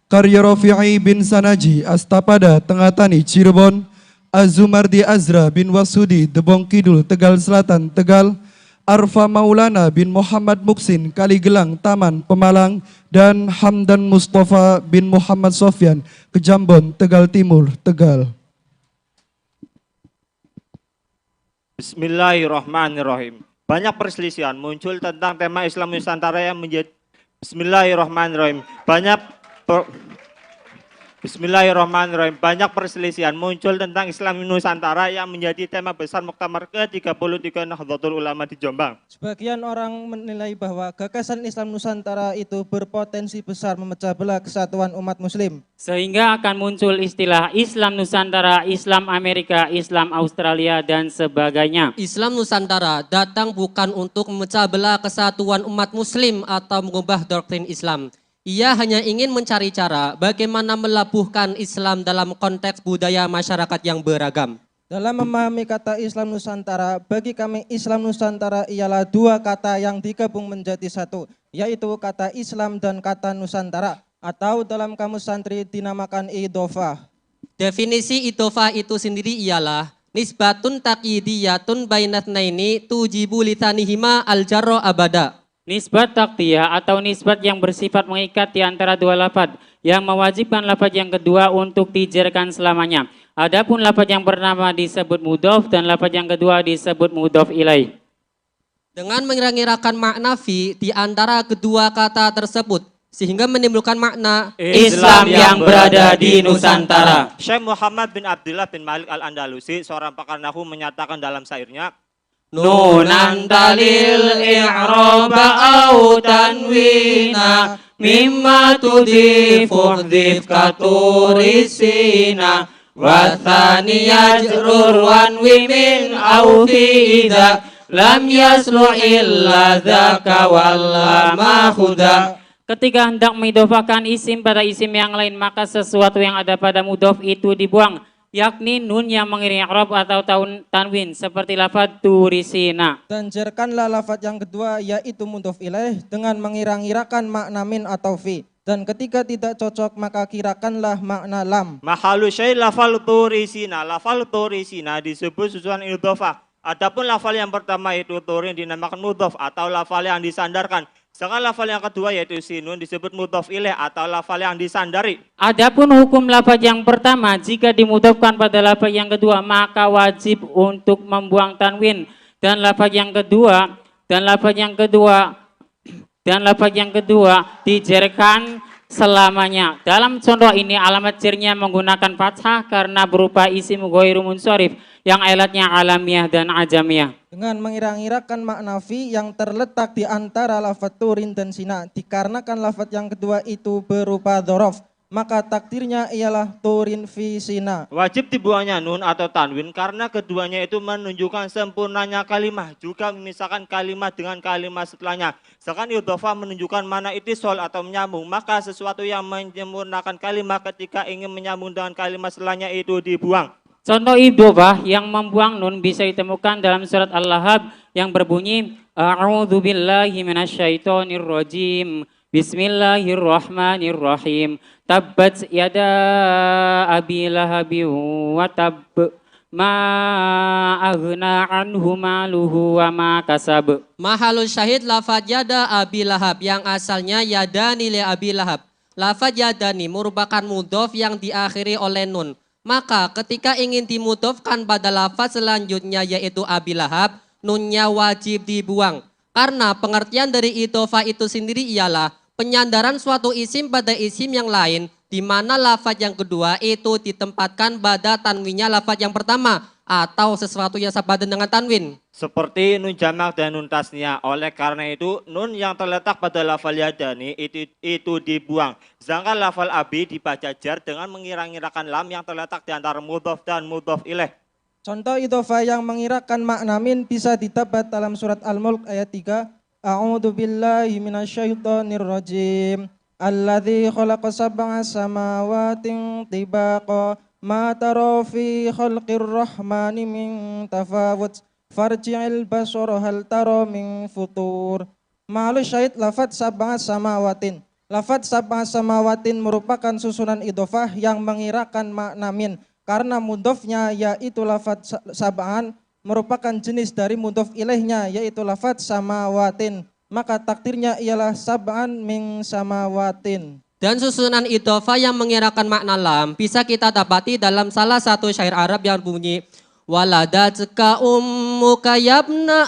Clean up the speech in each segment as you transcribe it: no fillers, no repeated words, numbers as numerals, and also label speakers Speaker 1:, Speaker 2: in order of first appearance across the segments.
Speaker 1: Karya Rafi'i bin Sanaji Astapada Tengatani Cirebon, Azumardi Azra bin Wasudi Debong Kidul Tegal Selatan Tegal, Arfa Maulana bin Muhammad Muksin Kaligelang Taman Pemalang, dan Hamdan Mustafa bin Muhammad Sofyan Kejambon Tegal Timur Tegal.
Speaker 2: Bismillahirrahmanirrahim. Banyak perselisihan muncul tentang tema Islam Nusantara yang menjadi Bismillahirrahmanirrahim. Bismillahirrahmanirrahim. Banyak perselisihan muncul tentang Islam Nusantara yang menjadi tema besar Muktamar ke-33 Nahdlatul Ulama di Jombang.
Speaker 3: Sebagian orang menilai bahwa gagasan Islam Nusantara itu berpotensi besar memecah belah kesatuan umat muslim.
Speaker 4: Sehingga akan muncul istilah Islam Nusantara, Islam Amerika, Islam Australia, dan sebagainya.
Speaker 5: Islam Nusantara datang bukan untuk memecah belah kesatuan umat muslim atau mengubah doktrin Islam. Ia hanya ingin mencari cara bagaimana melabuhkan Islam dalam konteks budaya masyarakat yang beragam.
Speaker 3: Dalam memahami kata Islam Nusantara, bagi kami Islam Nusantara ialah dua kata yang digabung menjadi satu, yaitu kata Islam dan kata Nusantara, atau dalam kamus santri dinamakan idhofah.
Speaker 5: Definisi idhofah itu sendiri ialah nisbatun taqyidiyatun bainatnaini tujibu lithanihima al-jarra abada.
Speaker 4: Nisbat taktiyah atau nisbat yang bersifat mengikat di antara dua lafaz yang mewajibkan lafaz yang kedua untuk dijarkan selamanya. Adapun lafaz yang pertama disebut mudhof dan lafaz yang kedua disebut mudhof ilaih.
Speaker 5: Dengan mengira-ngirakan makna fi di antara kedua kata tersebut sehingga menimbulkan makna
Speaker 4: Islam yang berada di Nusantara.
Speaker 2: Syekh Muhammad bin Abdullah bin Malik Al-Andalusi, seorang pakar nahwu, menyatakan dalam syairnya,
Speaker 4: Nunan talil i'raba au tanwina mimma tudhifu dhif katurisina wa thaniya jrur wan wimin au fi idha lam yaslu illa dzaka wallama khuda. Ketika hendak mengidhofakan isim pada isim yang lain, maka sesuatu yang ada pada mudhof itu dibuang, yakni nun yang mengiringi i'rab atau tanwin seperti lafaz turisina.
Speaker 3: Dan jarkanlah lafaz yang kedua yaitu mudhof ilaih dengan mengira-ngirakan makna min atau fi. Dan ketika tidak cocok maka kirakanlah makna lam.
Speaker 2: mahalu syai lafal turisina. Lafal turisina disebut susunan idhofah. Adapun lafal yang pertama itu turin dinamakan mudhof atau lafal yang disandarkan. Sedangkan lafal yang kedua yaitu sinun disebut mudhof ilaih atau lafal yang disandari.
Speaker 4: Adapun hukum lafaz yang pertama, jika dimudhofkan pada lafaz yang kedua maka wajib untuk membuang tanwin, dan lafaz yang kedua dijerkan selamanya. Dalam contoh ini alamat jernya menggunakan fathah karena berupa isim ghairu munsharif yang alatnya alamiah dan ajamiah.
Speaker 3: Dengan mengira-ngirakan makna fi yang terletak di antara lafaz turin dan sina, dikarenakan lafaz yang kedua itu berupa dzaraf, maka takdirnya ialah turin fi sina.
Speaker 2: Wajib dibuangnya nun atau tanwin karena keduanya itu menunjukkan sempurnanya kalimah, juga memisahkan kalimat dengan kalimat setelahnya. Sedangkan idhofah menunjukkan mana itisol atau menyambung, maka sesuatu yang menyempurnakan kalimat ketika ingin menyambung dengan kalimat setelahnya itu dibuang.
Speaker 4: Contoh idhofah yang membuang nun bisa ditemukan dalam surat Al-Lahab yang berbunyi A'udzu billahi minasyaitonir rajim. Bismillahirrahmanirrahim. Tabbat yada abi lahabin wa tabb ma aghna anhu maluhu wa ma kasab.
Speaker 5: mahalul syahid lafaz yada abi lahab yang asalnya yadani li abi lahab. Lafaz yadani merupakan mudhof yang diakhiri oleh nun. Maka ketika ingin dimudhofkan pada lafaz selanjutnya yaitu abi lahab, nunnya wajib dibuang. Karena pengertian dari idhofah itu sendiri ialah penyandaran suatu isim pada isim yang lain, di mana lafaz yang kedua itu ditempatkan pada tanwinnya lafaz yang pertama, atau sesuatu yang sepadan dengan tanwin.
Speaker 2: Seperti nun jamak dan nun tasnya. Oleh karena itu nun yang terletak pada lafal yadani itu dibuang. Sedangkan lafal abi dibaca jar dengan mengira-ngirakan lam yang terletak di antara mudhof dan mudhof ilaih.
Speaker 3: Contoh idhofah yang mengirakan makna min bisa didapat dalam surat Al-Mulk ayat 3. A'udzu billahi minasyaitonir rajim. Alladzi khalaqa sab'a samawatin tibaqa ma tara fi khalqir rahmani min tafawut farji'il basara hal tara min futur. Malu syahid lafaz sab'a samawatin. Lafadz sab'a samawatin merupakan susunan idhofah yang mengirakan makna min. Karena mudhofnya yaitu lafadz sab'an merupakan jenis dari mudhof ilaihnya yaitu lafadz samawatin. Maka takdirnya ialah sab'an min samawatin.
Speaker 5: Dan susunan idhofah yang mengirakan makna lam bisa kita dapati dalam salah satu syair Arab yang bunyi waladatka ummuka yabna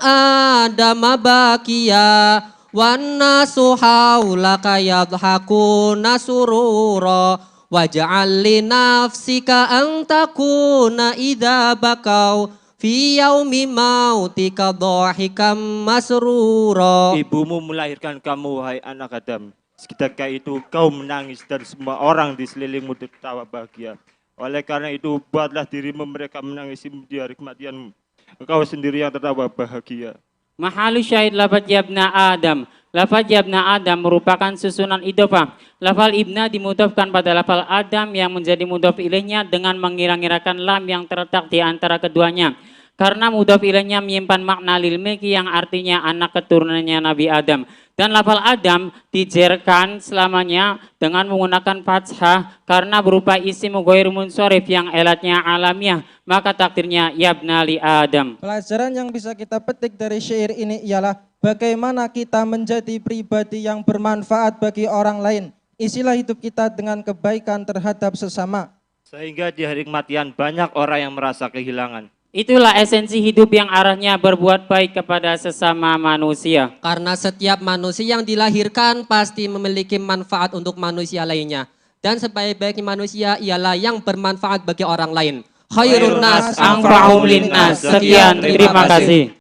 Speaker 5: adama bakiya wan nasu haulaka yadhakuna surura waj'al li nafsika an takuna idza bakau fi yaumi mautika dhahikam masrura.
Speaker 2: Ibumu melahirkan kamu, wahai anak Adam. Ketika itu kau menangis dan semua orang di sekelilingmu tertawa bahagia. Oleh karena itu buatlah dirimu mereka menangis di hari kematianmu. Engkau sendiri yang tertawa bahagia.
Speaker 4: Mahalu syahid lafadz yabna Adam. Lafadz yabna Adam merupakan susunan idhofah. Lafal ibna dimudhofkan pada lafal Adam yang menjadi mudhof ilaihnya dengan mengira-ngirakan lam yang terletak di antara keduanya. Karena mudhof ilaihnya menyimpan makna lil milki yang artinya anak keturunannya Nabi Adam. Dan lafal Adam dijerkan selamanya dengan menggunakan fathah karena berupa isim ghair munsharif yang elatnya alamiah, maka takdirnya yabna li Adam.
Speaker 3: Pelajaran yang bisa kita petik dari syair ini ialah bagaimana kita menjadi pribadi yang bermanfaat bagi orang lain. Isilah hidup kita dengan kebaikan terhadap sesama.
Speaker 2: Sehingga di hari kematian banyak orang yang merasa kehilangan.
Speaker 4: Itulah esensi hidup yang arahnya berbuat baik kepada sesama manusia.
Speaker 5: Karena setiap manusia yang dilahirkan pasti memiliki manfaat untuk manusia lainnya. Dan sebaik-baiknya manusia ialah yang bermanfaat bagi orang lain. Khairun nas
Speaker 4: Anfa'um linnas. Sekian, terima kasih.